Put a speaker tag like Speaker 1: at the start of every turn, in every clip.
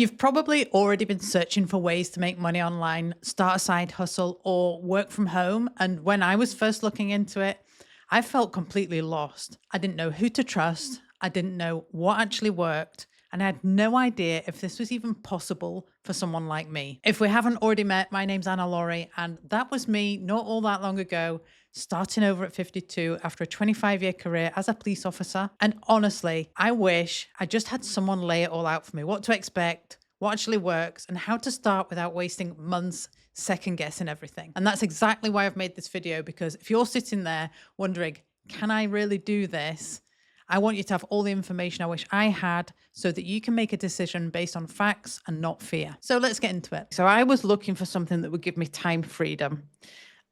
Speaker 1: You've probably already been searching for ways to make money online, start a side hustle, or work from home. And when I was first looking into it, I felt completely lost. I didn't know who to trust. I didn't know what actually worked. And I had no idea if this was even possible for someone like me. If we haven't already met, my name's Anna Laurie, and that was me not all that long ago, starting over at 52 after a 25-year career as a police officer. And honestly, I wish I just had someone lay it all out for me, what to expect, what actually works, and how to start without wasting months second guessing everything. And that's exactly why I've made this video, because if you're sitting there wondering, can I really do this? I want you to have all the information I wish I had so that you can make a decision based on facts and not fear. So let's get into it. So I was looking for something that would give me time freedom.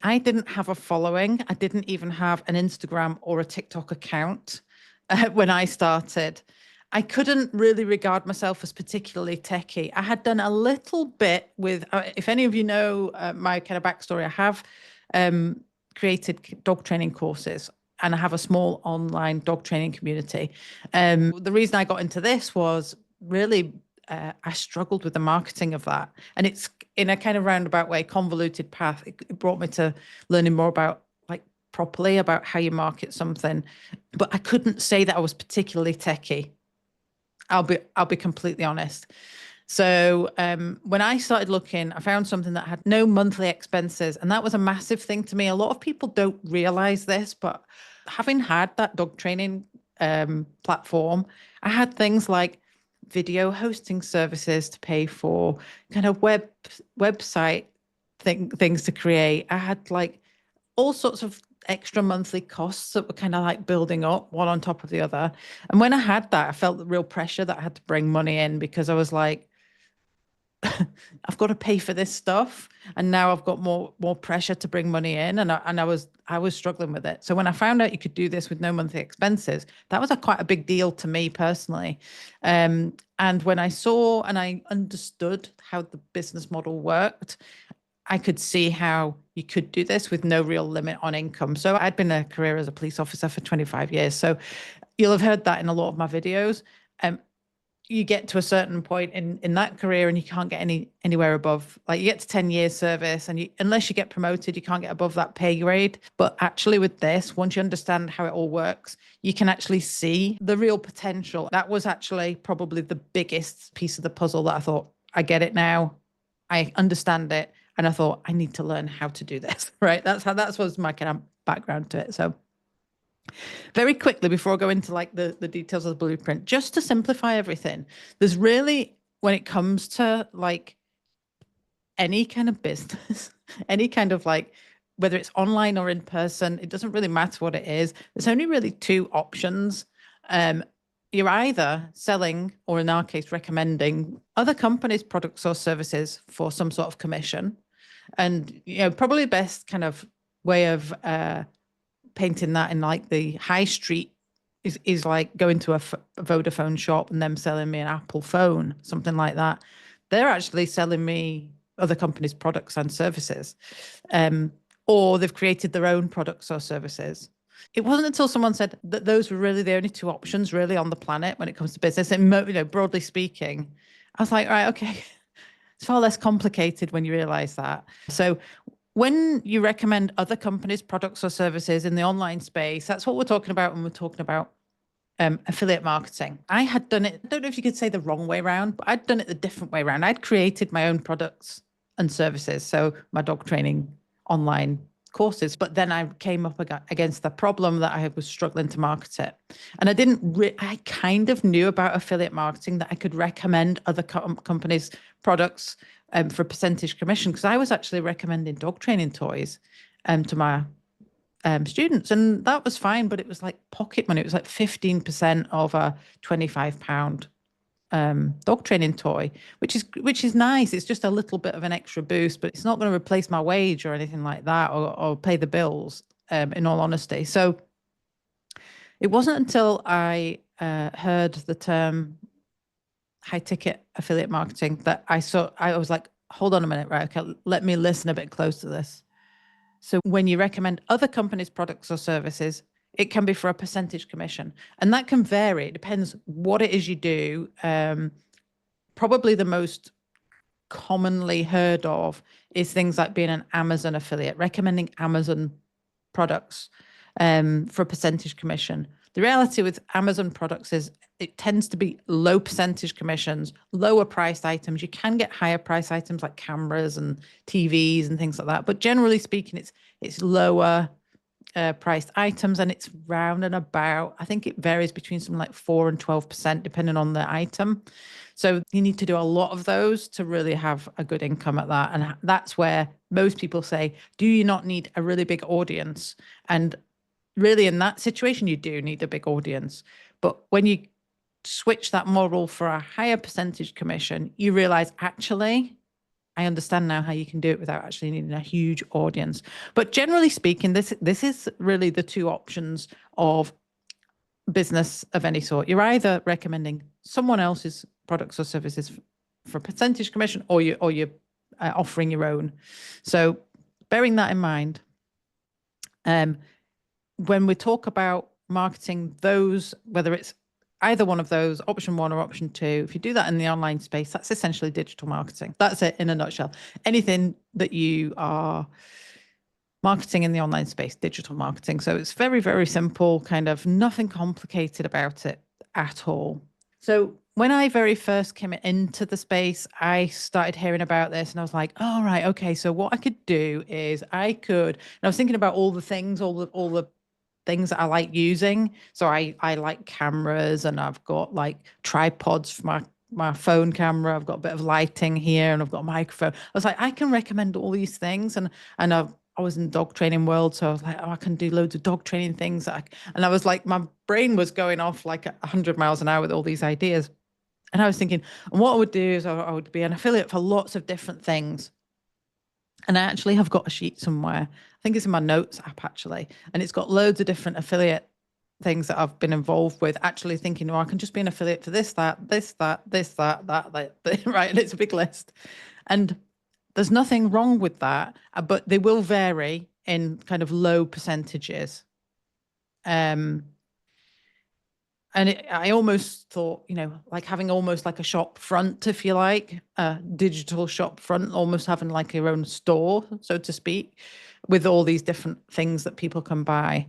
Speaker 1: I didn't have a following. I didn't even have an Instagram or a TikTok account when I started. I couldn't really regard myself as particularly techie. I had done a little bit with, if any of you know my kind of backstory, I have created dog training courses and I have a small online dog training community. The reason I got into this was really I struggled with the marketing of that. And it's in a kind of roundabout way, convoluted path. It brought me to learning more about properly about how you market something. But I couldn't say that I was particularly techie. I'll be completely honest. So when I started looking, I found something that had no monthly expenses. And that was a massive thing to me. A lot of people don't realize this, but having had that dog training platform, I had things like video hosting services to pay for, kind of website things to create. I had all sorts of extra monthly costs that were kind of building up one on top of the other. And when I had that, I felt the real pressure that I had to bring money in, because I was like, I've got to pay for this stuff, and now I've got more pressure to bring money in, and I was struggling with it. So when I found out you could do this with no monthly expenses, that was quite a big deal to me personally. And when I saw and I understood how the business model worked, I could see how you could do this with no real limit on income. So I'd been a career as a police officer for 25 years. So you'll have heard that in a lot of my videos. You get to a certain point in that career and you can't get anywhere above, you get to 10 years service, and unless you get promoted, you can't get above that pay grade. But actually with this, once you understand how it all works, you can actually see the real potential. That was actually probably the biggest piece of the puzzle that I thought, I get it now. I understand it. And I thought, I need to learn how to do this, right? That was my kind of background to it. So very quickly, before I go into the details of the blueprint, just to simplify everything, there's really, when it comes to any kind of business, any kind of whether it's online or in person, it doesn't really matter what it is. There's only really two options. You're either selling, or in our case, recommending other companies' products or services for some sort of commission. And, probably the best kind of way of painting that in the high street is like going to a Vodafone shop and them selling me an Apple phone, something like that. They're actually selling me other companies' products and services, or they've created their own products or services. It wasn't until someone said that those were really the only two options really on the planet when it comes to business, and broadly speaking, I was like, right, okay, it's far less complicated when you realize that. So when you recommend other companies' products or services in the online space, that's what we're talking about when we're talking about affiliate marketing. I had done it, I don't know if you could say the wrong way around, but I'd done it the different way around. I'd created my own products and services, so my dog training online courses, but then I came up against the problem that I was struggling to market it. And I kind of knew about affiliate marketing, that I could recommend other companies' products for percentage commission, because I was actually recommending dog training toys to my students, and that was fine, but it was like pocket money. It was like 15% of a £25 dog training toy, which is nice. It's just a little bit of an extra boost, but it's not going to replace my wage or anything like that, or pay the bills, in all honesty. So it wasn't until I heard the term high ticket affiliate marketing that I was like, hold on a minute, right? Okay, let me listen a bit close to this. So when you recommend other companies' products or services, it can be for a percentage commission, and that can vary. It depends what it is you do. probably the most commonly heard of is things like being an Amazon affiliate, recommending Amazon products for a percentage commission. The reality with Amazon products is it tends to be low percentage commissions, lower priced items. You can get higher price items like cameras and TVs and things like that. But generally speaking, it's lower priced items, and it's round and about, I think it varies between something like 4 and 12% depending on the item. So you need to do a lot of those to really have a good income at that. And that's where most people say, do you not need a really big audience? And really in that situation, you do need a big audience. But when you switch that model for a higher percentage commission, you realize actually, I understand now how you can do it without actually needing a huge audience. But generally speaking, this is really the two options of business of any sort. You're either recommending someone else's products or services for percentage commission, or you're offering your own. So bearing that in mind, when we talk about marketing those, whether it's either one of those, option one or option two, if you do that in the online space, that's essentially digital marketing. That's it in a nutshell. Anything that you are marketing in the online space, digital marketing. So it's very, very simple, kind of nothing complicated about it at all. So when I very first came into the space, I started hearing about this and I was like, oh, right, okay. So what I could do is and I was thinking about all the things, all the things that I like using. So I like cameras, and I've got like tripods for my phone camera. I've got a bit of lighting here, and I've got a microphone. I was like, I can recommend all these things. And I was in the dog training world. So I was like, oh, I can do loads of dog training things. And I was like, my brain was going off like 100 miles an hour with all these ideas. And I was thinking, and what I would do is I would be an affiliate for lots of different things. And I actually have got a sheet somewhere. I think it's in my notes app actually. And it's got loads of different affiliate things that I've been involved with, actually thinking, oh, I can just be an affiliate for this, that, right? And it's a big list. And there's nothing wrong with that, but they will vary in kind of low percentages. And I almost thought, like having almost like a shop front, if you like, a digital shop front, almost having like your own store, so to speak, with all these different things that people can buy.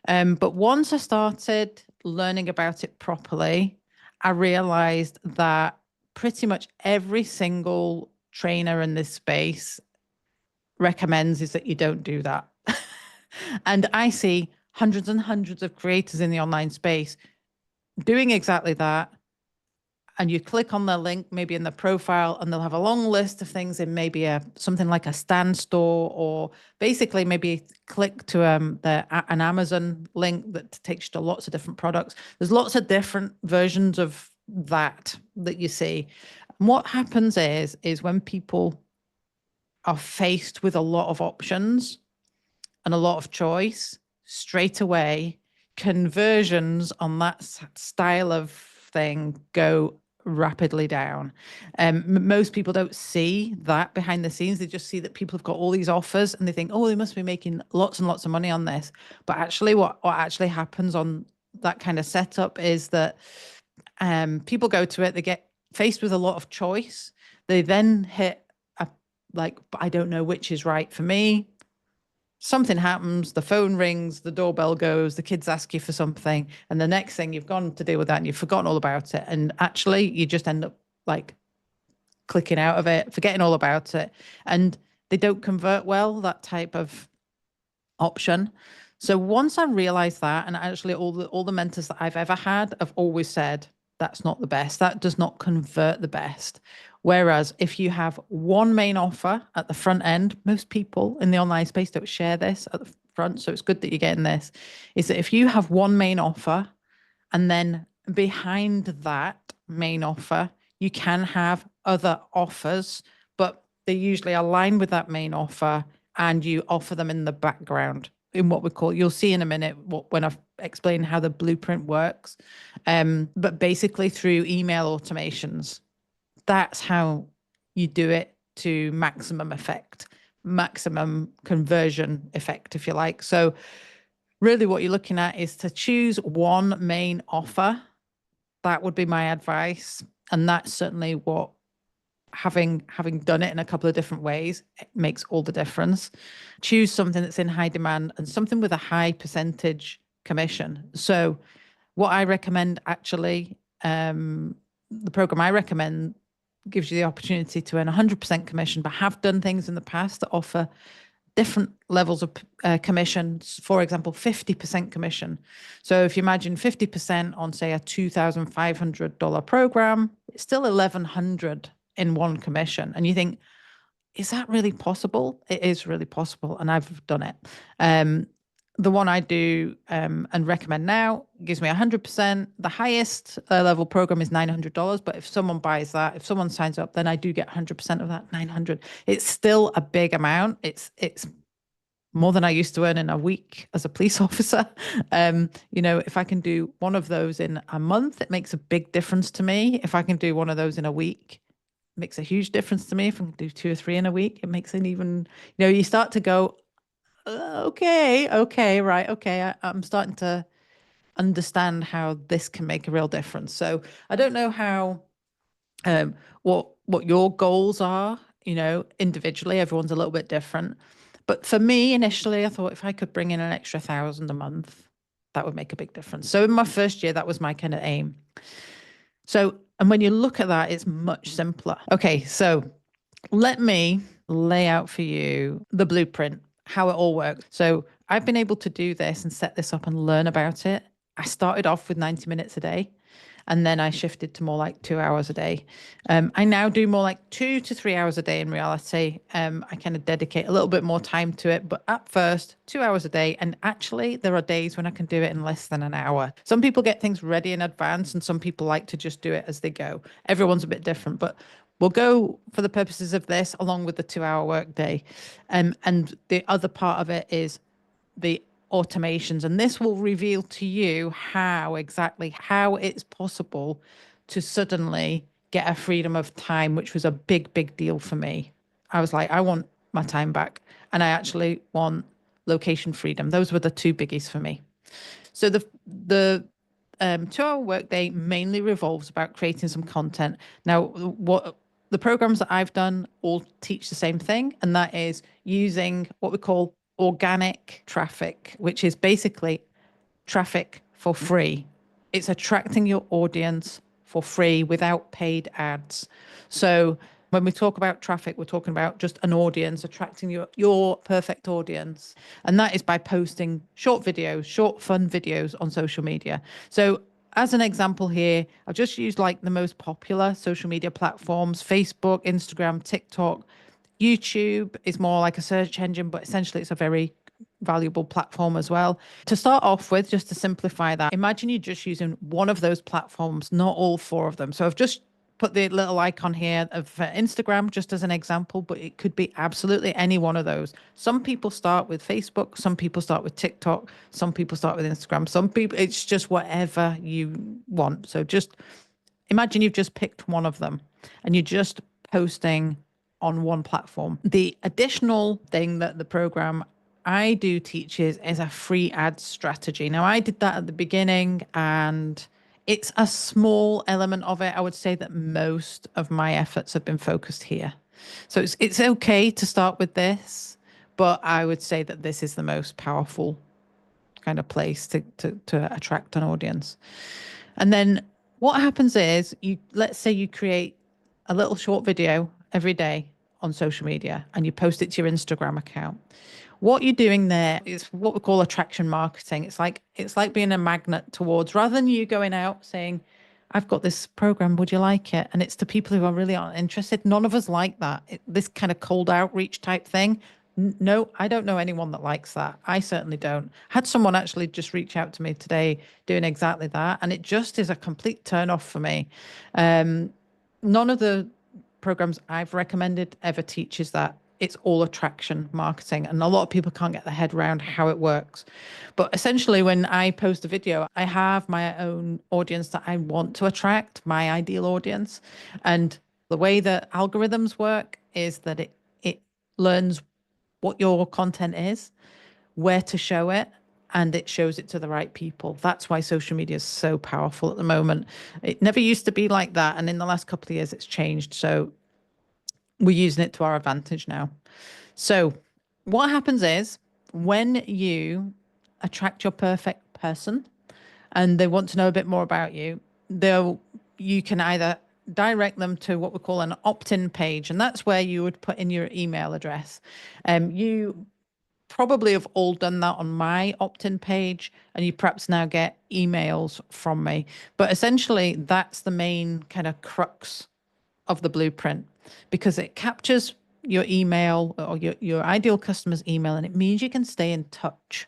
Speaker 1: But once I started learning about it properly, I realized that pretty much every single trainer in this space recommends is that you don't do that. And I see hundreds and hundreds of creators in the online space doing exactly that. And you click on their link, maybe in the profile, and they'll have a long list of things in maybe something like a Stan store, or basically maybe click to an Amazon link that takes you to lots of different products. There's lots of different versions of that you see. And what happens is when people are faced with a lot of options and a lot of choice, straight away, conversions on that style of thing go rapidly down. Most people don't see that behind the scenes. They just see that people have got all these offers and they think, oh, they must be making lots and lots of money on this. But actually what actually happens on that kind of setup is that people go to it, they get faced with a lot of choice. They then hit I don't know which is right for me. Something happens, the phone rings, the doorbell goes, the kids ask you for something, and the next thing you've gone to deal with that and you've forgotten all about it. And actually you just end up like clicking out of it, forgetting all about it. And they don't convert well, that type of option. So once I realized that, and actually all the mentors that I've ever had have always said, that's not the best. That does not convert the best. Whereas if you have one main offer at the front end, most people in the online space don't share this at the front. So it's good that you're getting this, is that if you have one main offer and then behind that main offer, you can have other offers, but they usually align with that main offer and you offer them in the background in what we call, you'll see in a minute when I've explained how the blueprint works. But basically through email automations, that's how you do it to maximum effect, maximum conversion effect, if you like. So really what you're looking at is to choose one main offer. That would be my advice. And that's certainly what, having done it in a couple of different ways, it makes all the difference. Choose something that's in high demand and something with a high percentage commission. So what I recommend, actually, the program I recommend gives you the opportunity to earn 100% commission, but have done things in the past that offer different levels of commissions. For example, 50% commission. So if you imagine 50% on, say, a $2,500 program, it's still 1,100 in one commission. And you think, is that really possible? It is really possible, and I've done it. The one I do and recommend now gives me 100%. The highest level program is $900, but if someone buys that, if someone signs up, then I do get 100% of that 900. It's still a big amount. It's more than I used to earn in a week as a police officer. If I can do one of those in a month, it makes a big difference to me. If I can do one of those in a week, it makes a huge difference to me. If I can do 2 or 3 in a week, it makes an even, you start to go, okay, right, okay. I'm starting to understand how this can make a real difference. So I don't know how, what your goals are, individually. Everyone's a little bit different. But for me, initially, I thought if I could bring in an extra 1,000 a month, that would make a big difference. So in my first year, that was my kind of aim. So, and when you look at that, it's much simpler. Okay, so let me lay out for you the blueprint, how it all works. So I've been able to do this and set this up and learn about it. I started off with 90 minutes a day, and then I shifted to more like 2 hours a day. I now do more like 2 to 3 hours a day in reality. I kind of dedicate a little bit more time to it, but at first, 2 hours a day. And actually, there are days when I can do it in less than an hour. Some people get things ready in advance, and some people like to just do it as they go. Everyone's a bit different, but we'll go for the purposes of this along with the 2-hour workday. And the other part of it is the automations, and this will reveal to you how it's possible to suddenly get a freedom of time, which was a big deal for me. I was like, I want my time back, and I actually want location freedom. Those were the 2 biggies for me. So the 2-hour workday mainly revolves about creating some content. Now, what the programs that I've done all teach the same thing, and that is using what we call organic traffic, which is basically traffic for free. It's attracting your audience for free without paid ads. So when we talk about traffic, we're talking about just an audience, attracting your perfect audience. And that is by posting short videos, short fun videos on social media. So as an example here, I've just used like the most popular social media platforms: Facebook, Instagram, TikTok. YouTube is more like a search engine, but essentially it's a very valuable platform as well. To start off with, just to simplify that, imagine you're just using one of those platforms, not all 4 of them. So I've just put the little icon here of Instagram just as an example, but it could be absolutely any one of those. Some people start with Facebook, some people start with TikTok, some people start with Instagram, some people, it's just whatever you want. So just imagine you've just picked one of them and you're just posting on one platform. The additional thing that the program I do teaches is a free ad strategy. Now, I did that at the beginning, and it's a small element of it. I would say that most of my efforts have been focused here. So it's okay to start with this, but I would say that this is the most powerful kind of place to attract an audience. And then what happens is, let's say you create a little short video every day on social media and you post it to your Instagram account. What you're doing there is what we call attraction marketing. It's like being a magnet towards, rather than you going out saying, I've got this program, would you like it? And it's to people who are really aren't interested. None of us like that. This kind of cold outreach type thing. No, I don't know anyone that likes that. I certainly don't. Had someone actually just reach out to me today doing exactly that, and it just is a complete turn off for me. None of the programs I've recommended ever teaches that. It's all attraction marketing, and a lot of people can't get their head around how it works. But essentially, when I post a video, I have my own audience that I want to attract, my ideal audience. And the way that algorithms work is that it learns what your content is, where to show it, and it shows it to the right people. That's why social media is so powerful at the moment. It never used to be like that. And in the last couple of years, it's changed. So we're using it to our advantage now. So what happens is when you attract your perfect person and they want to know a bit more about you, you can either direct them to what we call an opt-in page, and that's where you would put in your email address. You probably have all done that on my opt-in page, and you perhaps now get emails from me. But essentially, that's the main kind of crux of the blueprint, because it captures your email or your ideal customer's email, and it means you can stay in touch.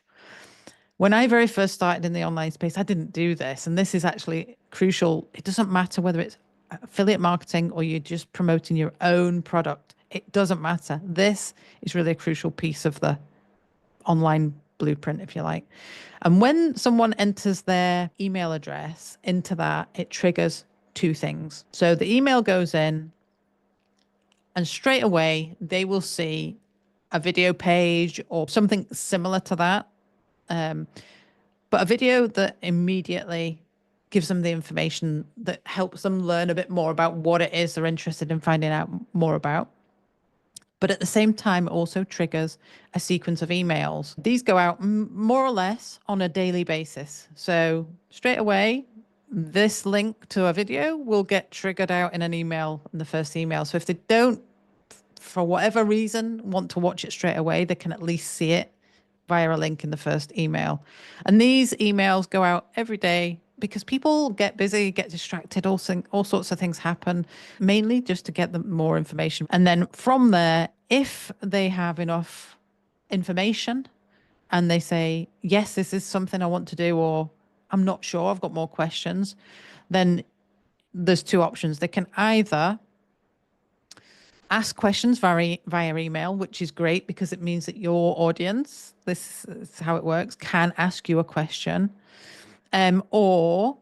Speaker 1: When I very first started in the online space, I didn't do this. And this is actually crucial. It doesn't matter whether it's affiliate marketing or you're just promoting your own product. It doesn't matter. This is really a crucial piece of the online blueprint, if you like. And when someone enters their email address into that, it triggers two things. So the email goes in, and straight away they will see a video page or something similar to that. But a video that immediately gives them the information that helps them learn a bit more about what it is they're interested in finding out more about. But at the same time, it also triggers a sequence of emails. These go out more or less on a daily basis. So straight away, this link to a video will get triggered out in an email, in the first email. So if they don't, for whatever reason, want to watch it straight away, they can at least see it via a link in the first email. And these emails go out every day because people get busy, get distracted, all sorts of things happen, mainly just to get them more information. And then from there, if they have enough information and they say, yes, this is something I want to do, or I'm not sure, I've got more questions, then there's two options. They can either ask questions via email, which is great because it means that your audience, this is how it works, can ask you a question, or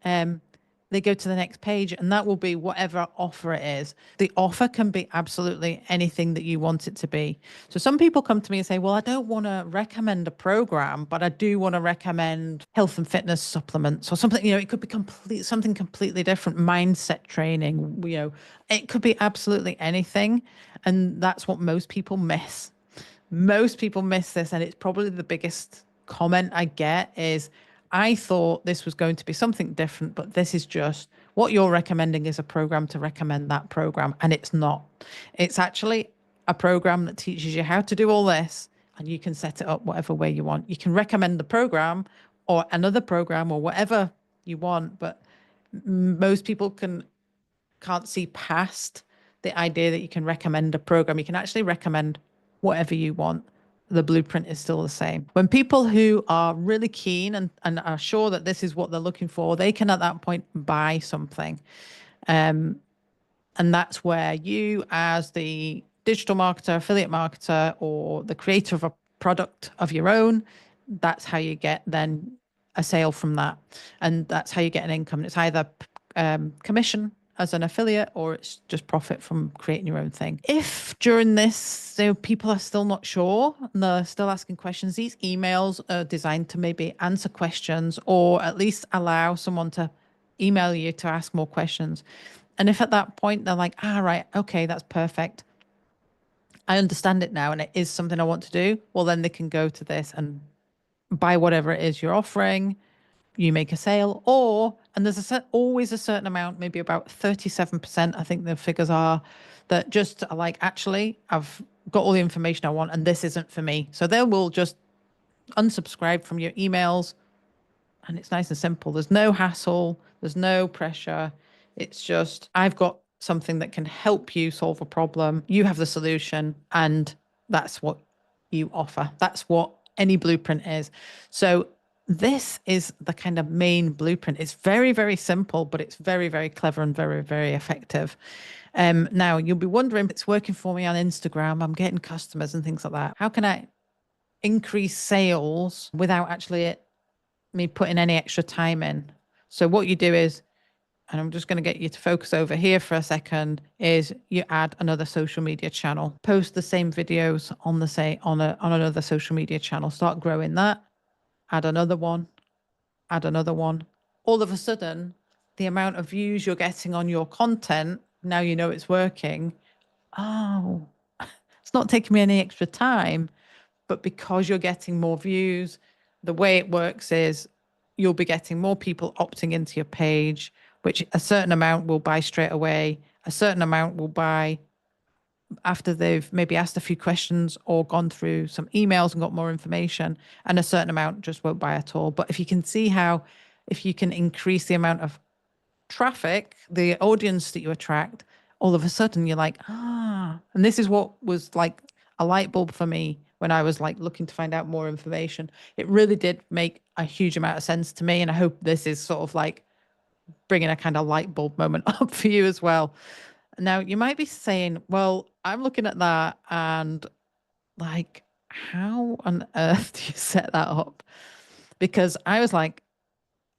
Speaker 1: they go to the next page, and that will be whatever offer it is. The offer can be absolutely anything that you want it to be. So some people come to me and say, well, I don't want to recommend a program, but I do want to recommend health and fitness supplements or something. It could be something completely different, mindset training. It could be absolutely anything. And that's what most people miss. Most people miss this. And it's probably the biggest comment I get is, I thought this was going to be something different, but this is just what you're recommending is a program to recommend that program. And it's not. It's actually a program that teaches you how to do all this, and you can set it up whatever way you want. You can recommend the program or another program or whatever you want, but most people can't see past the idea that you can recommend a program. You can actually recommend whatever you want. The blueprint is still the same. When people who are really keen and are sure that this is what they're looking for, they can at that point buy something. And that's where you, as the digital marketer, affiliate marketer, or the creator of a product of your own, that's how you get then a sale from that. And that's how you get an income. It's either commission as an affiliate, or it's just profit from creating your own thing. If during this, people are still not sure and they're still asking questions, these emails are designed to maybe answer questions or at least allow someone to email you to ask more questions. And if at that point they're like, right, okay, that's perfect, I understand it now and it is something I want to do, well, then they can go to this and buy whatever it is you're offering. You make a sale, and there's always a certain amount, maybe about 37%, I think the figures are, that just are like, actually, I've got all the information I want and this isn't for me. So they will just unsubscribe from your emails, and it's nice and simple. There's no hassle. There's no pressure. It's just, I've got something that can help you solve a problem. You have the solution, and that's what you offer. That's what any blueprint is. So this is the kind of main blueprint. It's very, very simple, but it's very, very clever and very, very effective. Now, you'll be wondering, it's working for me on Instagram. I'm getting customers and things like that. How can I increase sales without actually me putting any extra time in? So what you do is, and I'm just going to get you to focus over here for a second, is you add another social media channel. Post the same videos on another social media channel. Start growing that. add another one, add another one. All of a sudden, the amount of views you're getting on your content, now you know it's working. Oh, it's not taking me any extra time, but because you're getting more views, the way it works is you'll be getting more people opting into your page, which a certain amount will buy straight away, a certain amount will buy after they've maybe asked a few questions or gone through some emails and got more information, and a certain amount just won't buy at all. But if you can see how, if you can increase the amount of traffic, the audience that you attract, all of a sudden you're like, ah, and this is what was like a light bulb for me when I was like looking to find out more information. It really did make a huge amount of sense to me. And I hope this is sort of like bringing a kind of light bulb moment up for you as well. Now, you might be saying, well, I'm looking at that and like, how on earth do you set that up? Because I was like,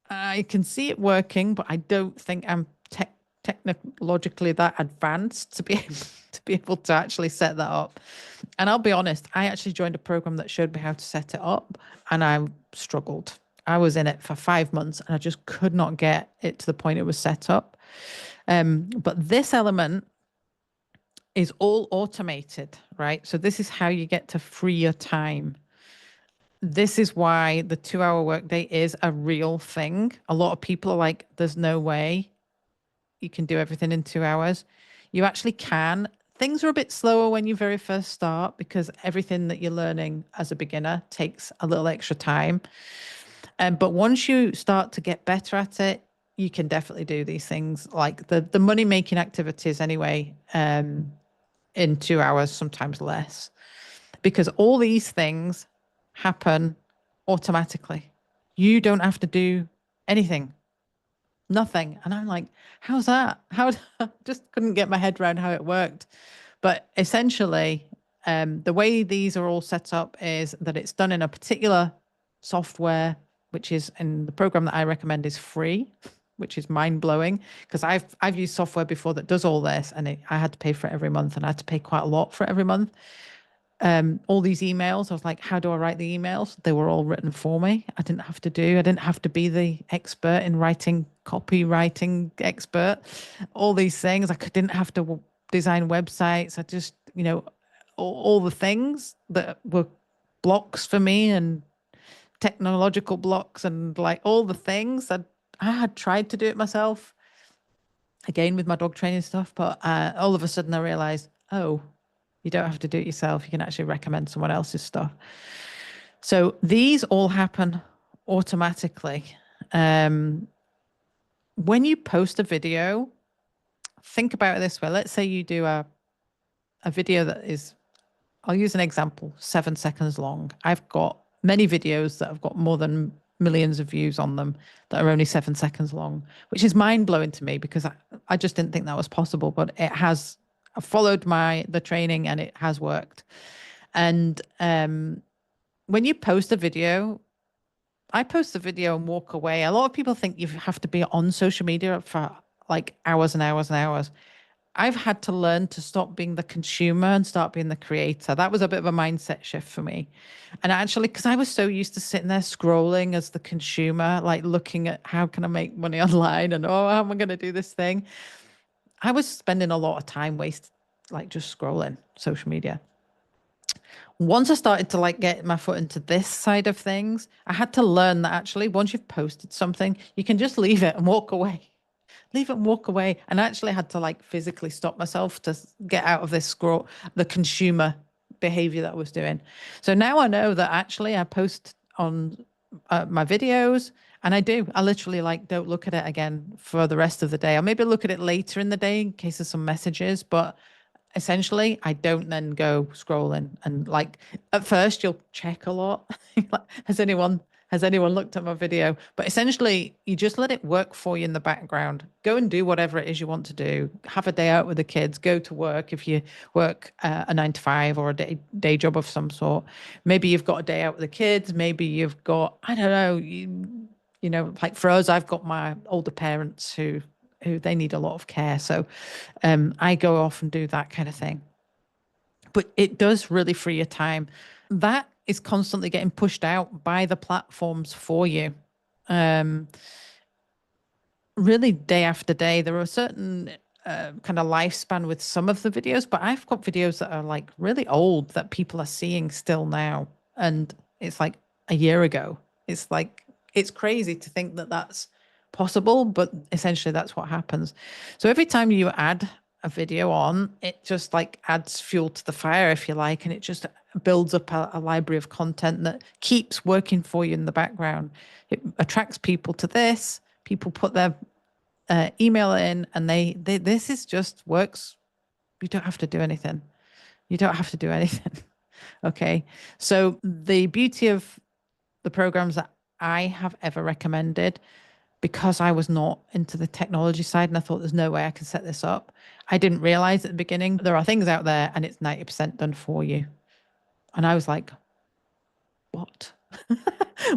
Speaker 1: I can see it working, but I don't think I'm technologically that advanced to be able to actually set that up. And I'll be honest, I actually joined a program that showed me how to set it up, and I struggled. I was in it for 5 months, and I just could not get it to the point it was set up. But this element is all automated, right? So this is how you get to free your time. This is why the 2-hour workday is a real thing. A lot of people are like, there's no way you can do everything in 2 hours. You actually can. Things are a bit slower when you very first start because everything that you're learning as a beginner takes a little extra time. But once you start to get better at it, you can definitely do these things like the money making activities anyway, in 2 hours, sometimes less, because all these things happen automatically. You don't have to do anything, nothing. And I'm like, how's that? How just couldn't get my head around how it worked. But essentially, the way these are all set up is that it's done in a particular software, which is, and the program that I recommend is free, which is mind blowing because I've used software before that does all this, and I had to pay for it every month, and I had to pay quite a lot for it every month. All these emails, I was like, how do I write the emails? They were all written for me. I didn't have to be the expert in writing, copywriting expert, all these things. Didn't have to design websites. I just, all the things that were blocks for me and technological blocks and like all the things that I had tried to do it myself, again with my dog training stuff. But all of a sudden I realized, oh, you don't have to do it yourself. You can actually recommend someone else's stuff. So these all happen automatically. When you post a video, think about it this way. Let's say you do a video that is, I'll use an example, 7 seconds long. I've got many videos that have got more than millions of views on them that are only 7 seconds long, which is mind blowing to me because I just didn't think that was possible, but it has. I followed the training and it has worked. And when you post a video, I post the video and walk away. A lot of people think you have to be on social media for like hours and hours and hours. I've had to learn to stop being the consumer and start being the creator. That was a bit of a mindset shift for me. And actually, because I was so used to sitting there scrolling as the consumer, like looking at how can I make money online and, oh, how am I going to do this thing? I was spending a lot of time wasted, like just scrolling social media. Once I started to like get my foot into this side of things, I had to learn that actually once you've posted something, you can just leave it and walk away. Leave it and walk away. And I actually had to like physically stop myself to get out of this the consumer behavior that I was doing. So now I know that actually I post on my videos, and I literally like don't look at it again for the rest of the day. I'll maybe look at it later in the day in case there's some messages, but essentially I don't then go scrolling. And like at first you'll check a lot. Has anyone looked at my video? But essentially you just let it work for you in the background. Go and do whatever it is you want to do. Have a day out with the kids, go to work if you work a 9 to 5 or a day job of some sort. Maybe you've got a day out with the kids. Maybe you've got, I don't know, like for us, I've got my older parents who they need a lot of care. So I go off and do that kind of thing. But it does really free your time. That is constantly getting pushed out by the platforms for you. Really day after day, there are a certain kind of lifespan with some of the videos, but I've got videos that are like really old that people are seeing still now. And it's like a year ago. It's like, it's crazy to think that that's possible, but essentially that's what happens. So every time you add a video on, it just like adds fuel to the fire, if you like, and it just builds up a library of content that keeps working for you in the background. It attracts people to this. People put their email in, and this is just works. You don't have to do anything. You don't have to do anything. Okay. So the beauty of the programs that I have ever recommended, because I was not into the technology side and I thought there's no way I can set this up, I didn't realize at the beginning there are things out there and it's 90% done for you. And I was like, what?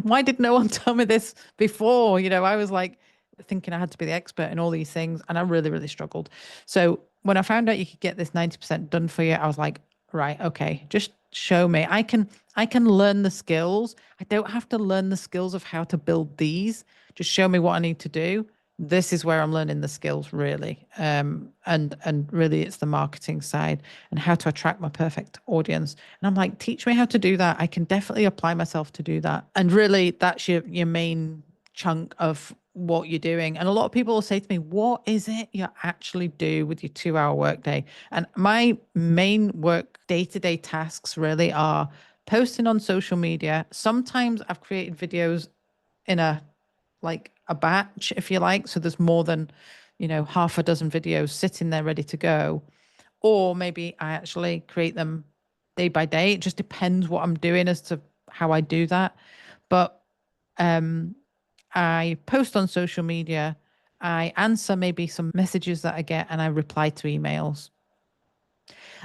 Speaker 1: Why did no one tell me this before? I was like thinking I had to be the expert in all these things, and I really, really struggled. So when I found out you could get this 90% done for you, I was like, right, okay, just show me. I can learn the skills. I don't have to learn the skills of how to build these. Just show me what I need to do. This is where I'm learning the skills, really. And really it's the marketing side and how to attract my perfect audience. And I'm like, teach me how to do that. I can definitely apply myself to do that. And really that's your main chunk of what you're doing. And a lot of people will say to me, what is it you actually do with your 2-hour workday? And my main work day-to-day tasks really are posting on social media. Sometimes I've created videos in a batch, if you like. So there's more than, half a dozen videos sitting there ready to go. Or maybe I actually create them day by day. It just depends what I'm doing as to how I do that. But I post on social media, I answer maybe some messages that I get, and I reply to emails.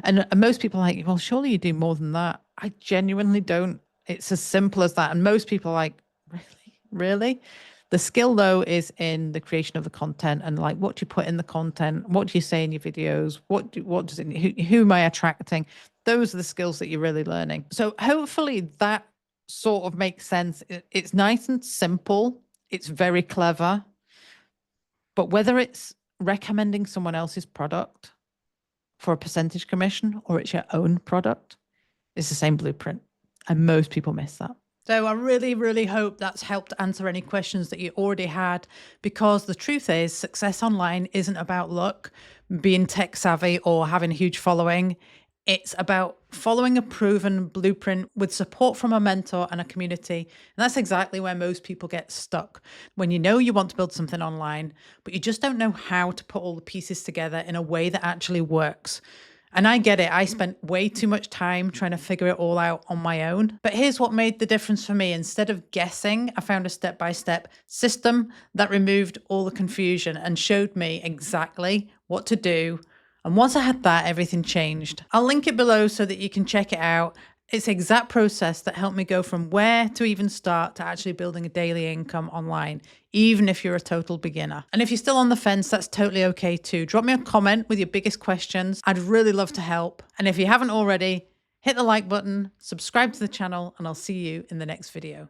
Speaker 1: And most people are like, well, surely you do more than that. I genuinely don't. It's as simple as that. And most people are like, really? The skill, though, is in the creation of the content and like what do you put in the content? What do you say in your videos? What does it, who am I attracting? Those are the skills that you're really learning. So hopefully that sort of makes sense. It's nice and simple. It's very clever. But whether it's recommending someone else's product for a percentage commission or it's your own product, it's the same blueprint. And most people miss that. So I really, really hope that's helped answer any questions that you already had, because the truth is success online isn't about luck, being tech savvy or having a huge following. It's about following a proven blueprint with support from a mentor and a community. And that's exactly where most people get stuck. When you know you want to build something online, but you just don't know how to put all the pieces together in a way that actually works. And I get it. I spent way too much time trying to figure it all out on my own. But here's what made the difference for me. Instead of guessing, I found a step-by-step system that removed all the confusion and showed me exactly what to do. And once I had that, everything changed. I'll link it below so that you can check it out. It's the exact process that helped me go from where to even start to actually building a daily income online, even if you're a total beginner. And if you're still on the fence, that's totally okay too. Drop me a comment with your biggest questions. I'd really love to help. And if you haven't already, hit the like button, subscribe to the channel, and I'll see you in the next video.